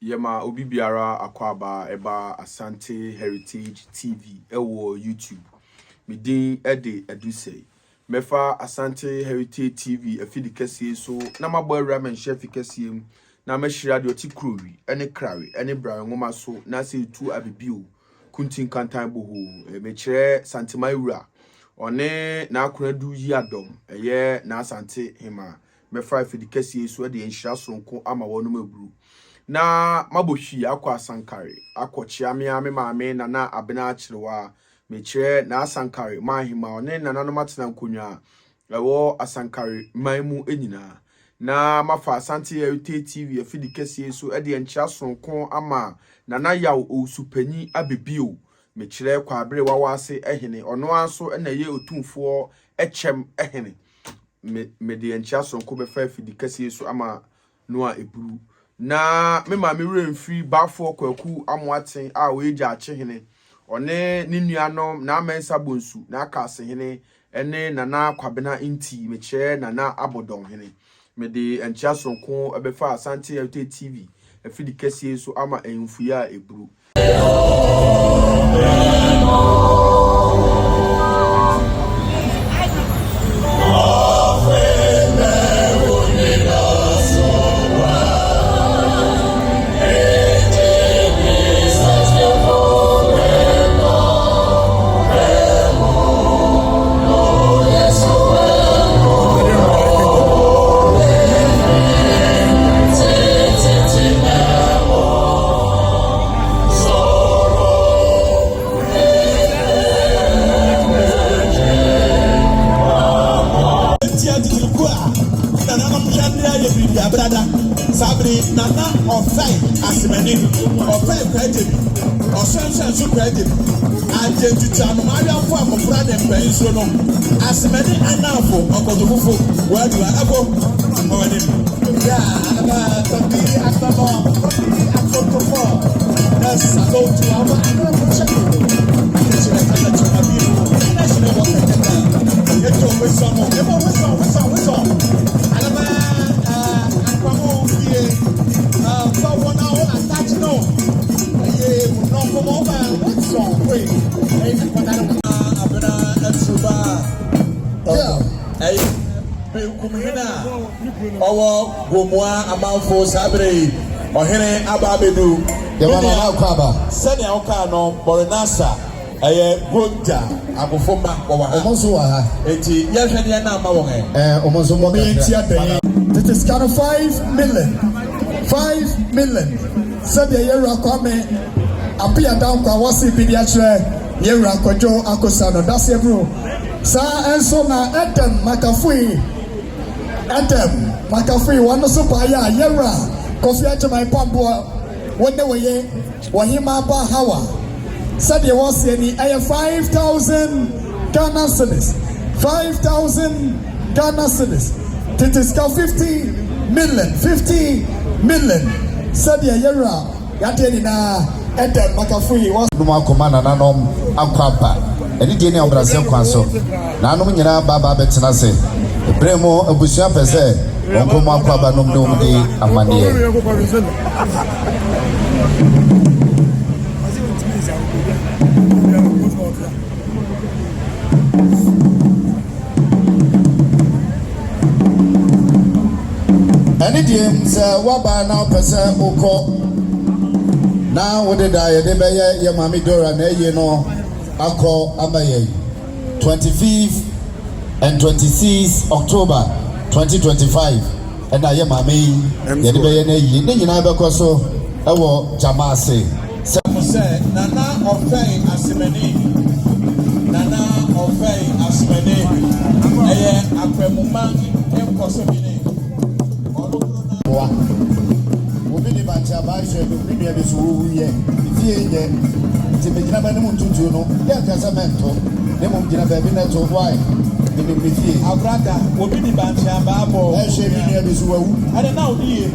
Yema obi biara akwaba eba Asante Heritage TV ewo YouTube. Midin ede edusei. Mefa Asante Heritage TV afidi kesiye so na mabo ramen chef kesiyem na mehira de oti krowi ene krawi ene bra ngoma so na se tu abibio kuntin kantan boho mechire santimaira one na akonadu yi adom eye na Asante hima mefa afidi kesiye so de enhira sonko ama wono maburu na maboshi akwa Asankare akwochia me maame na abena achirewa mechire na Asankare mahima one na no matena nkonwa ewo Asankare maimu enyina na mafa Asante Heritage TV afidi kese so e de enchia sonko ama na yaw osupanyi abebio mechire kwa abere wawase ehene ono anso na ye otumfo echem ehene me de enchia sonko be fa afidi kese so ama no a eburu na me ma me remfri bafo kwaku amwaten a weja achehene one ni nuanom na amensa bonsu na akase hene ene nana kwabena inti meche nana abodon hene me de enchia sonko ebefa Asante Heritage TV afidi kese so ama enfuya eburu Sabri nana ofai asimeni ofai credit osansan credit ajentitanu maria fo amofra de penso no asimeni anafo okodofufu wadu abo owede ya aba tabi atabo atotofo that's about to our check actually kana tunabi national worker kaka yeto wesomo ebo weso alaba Owo gomwa amanfo sabre ohene ababedu yamama akwaba sene oka no borenasa eye goja agofoma wa omonso wa ha enti yehwede na ama wo he omonso mo enti adan it is kind of 5 million said the year akome apia down kwa wasi bidia chere year akojo Akosah no that's bro sa enso na Adam makafui wano super ya yera kofi ache my pambo wonde weye wahima ba hawa said the was any 5,000 Ghana cedis 5,000 Ghana cedis it is 50 million said the yera yateni na Adam makafui was duma komana nanom akwapa eni die ne obrase kwanso na anom nyina baba betena se Bremo abusia pese onkomo akwaba nom di amanie ani diem se waba na pese ukọ na wode da ye de beye ye mami Dora na ye no akọ amaye 25 and 26 October 2025 and I am mami ye de beye na yi ne nyina be kọ so ewo jamase say nana ofai asimeni eye akwemuma enkoso bi ni wa obi ni ba cha ba hwe bi ni be so wu ye fie ye ti be gina ba ne muntutu no ya ka sa mento ne mo gina ba bi na to why ni be fie abrada obi ni ba cha ba bo hwe bi ni be so wu ade na odi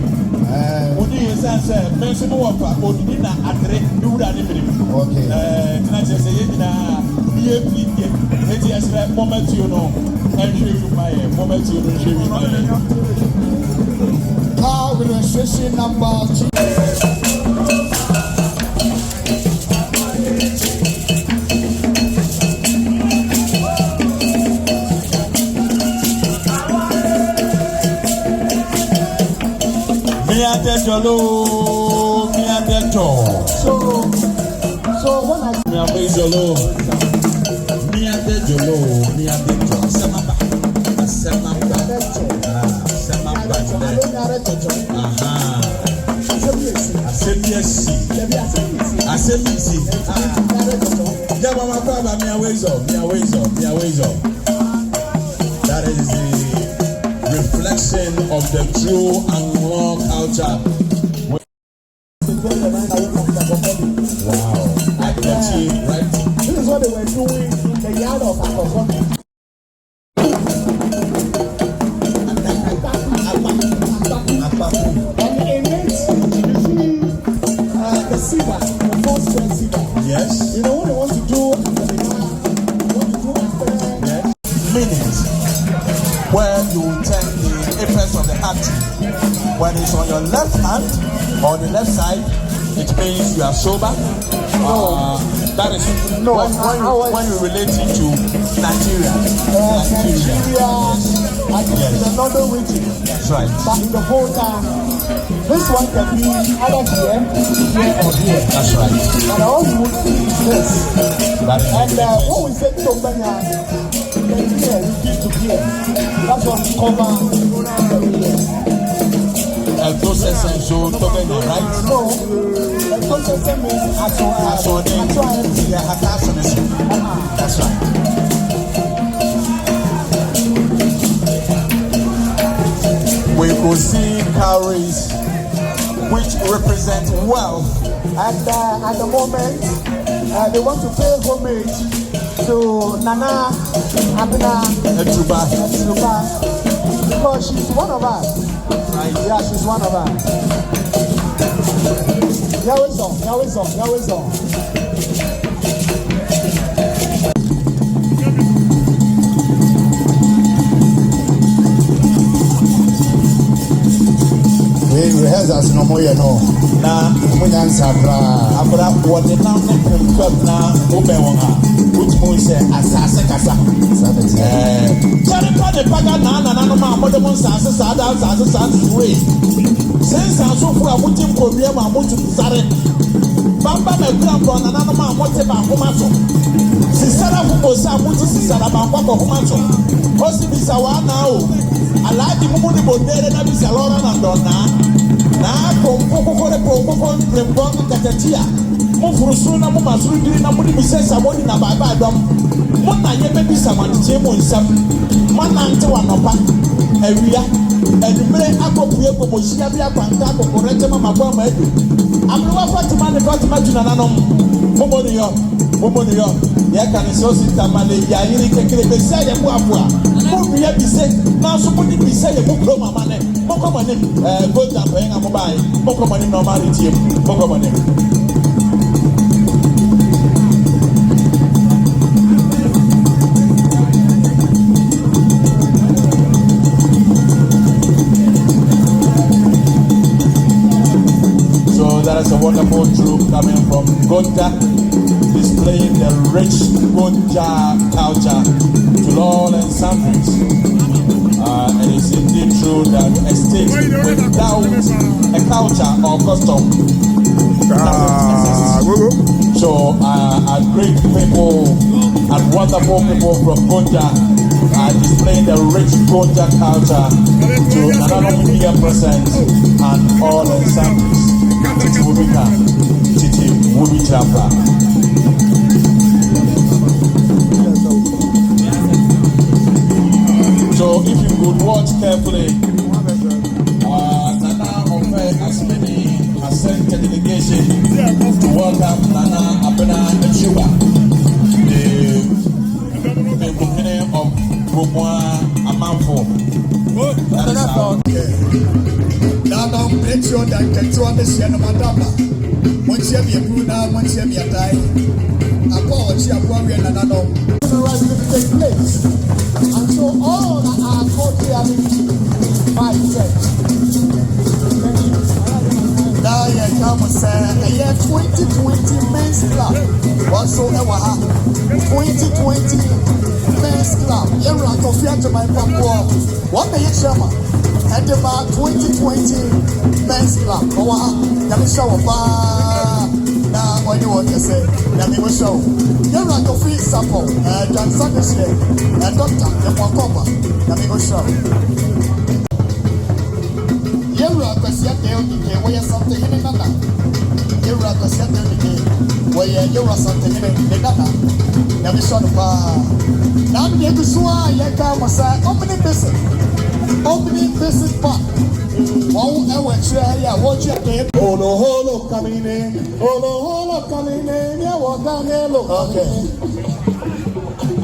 ye sanse menso no wafa odi na adre ni wura ni miri okay na che se ye na ye bi ye eti asre moment you know entry you my moment you know shey car registration number Jolo, me and the door. So when I Me and Jolo, me and the Jolo, me and the door. Semamba. That is the reflection of the true Anglo culture. Wow. I get you, right? This is what they were doing in the yard of Akosah. And in it, you see the Siva, the first Siva. Yes. You know what they want to do after Minute where you turn the apex of the hat. When it's on your left hand or the left side, it means you are sober. That is No, when you relate it to Nigeria. Nigeria, I think Yes. in the northern region. That's right. But in the whole time, this one can be either here or here. That's right. But I also would see this. That is And the when we say Tombanya, then here, we keep to here. That's what we cover the ear. process and so Togeno, right? No, the process means That's right. We could see cowries which represent wealth. And at the moment, they want to pay homage to Nana Abena Etuba. Because she's one of us. Right. Yeah, she's one of us. Yahweh. We rehearsals no more, you know. Na Munyansabra. abra what the now club na Obewonga. Which means asase kasa. Jare pa paga na no ma modem asase sada way. Since aso fu amutim kowie ma amutum sare. Bamba me grandpa na no ma amote ba homa so. Sisara fu ko sa amuti sisara ba kwa ko homa so. Osi bisa wa na o. Alaji mumu ni bodere na bisa lora na dona. Na pompo katatia. Mufurusuru na mumasuru diri na mudi bisesa modi na baba dom. Mona yebe bisa mantie mo nsam. Mana nte wanopa. Ewia. Edumre akopue komoshia bia kwanta kokorete mama bwa maedu. Amruwa Fatima juna nanom. Momoni yo. Ya kanisosi tamale ya yiri kekele besa ya buafua. Mu ya bise na so mudi bise ya mu kro mama ne. Mokomane go down for nga mobile. Mokomane normality. Mokomane. So that is a wonderful troupe coming from Gonja, displaying the rich Gonja culture to all and sundries. And it's indeed true that a state without a culture or custom doesn't exist. So our great people and wonderful people from Gonja are displaying the rich Gonja culture to another media present and all and sundries. Titi Wubi Chapa. So if you could watch carefully, Nana offered as many as sent a delegation to welcome Nana Abena Echuba, the beginning of Gumwa Amanfo. Now, make sure that get to understand Madama. Once you have your Bruna, once you have your die, apology, I'm going to another. Take place. And so all that are cordially invited. Now, yɛ come sɛ ɛyɛ 2020 men's club wɔso ɛwɔ ha 2020 men's club yɛwura Kofi Agyeman Pampoɔ wɔn bɛyɛ chairman ɛde ma 2020 men's club ɔwɔ ha nyame hyɛ wɔ paa na ɔne wɔn yɛ sɛ nyame wɔ hyɛ wo yɛwura Kofi Sapɔ dansa de hyɛ dɔkta yɛmɔkɔba nyame wɔ hyɛ wo yɛwura Akosah deɛ ɔdike wɔyɛ Asantewaa nana yɛwura Akosah deɛ ɔdike wɔyɛ yɛwura Asantewaa ne nana nyame hyɛ no paa na deɛ egu so a yɛka mo sɛ opening visit park wɔn ɛwɔ akyire ha yɛ a wɔgye adeɛ holo coming in yɛ wɔ ganelo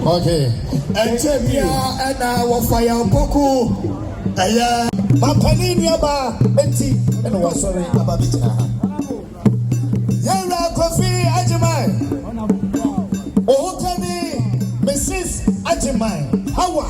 Okay. ɛnkyɛ bia ɛna wɔfa yɛn mpɔko ɛyɛ Mampani nuaba enti ɛna wasɔre aba bi gyina ha. Yɛwura Kofi Agyeman. Ohukani Mrs. Agyeman. Hawa.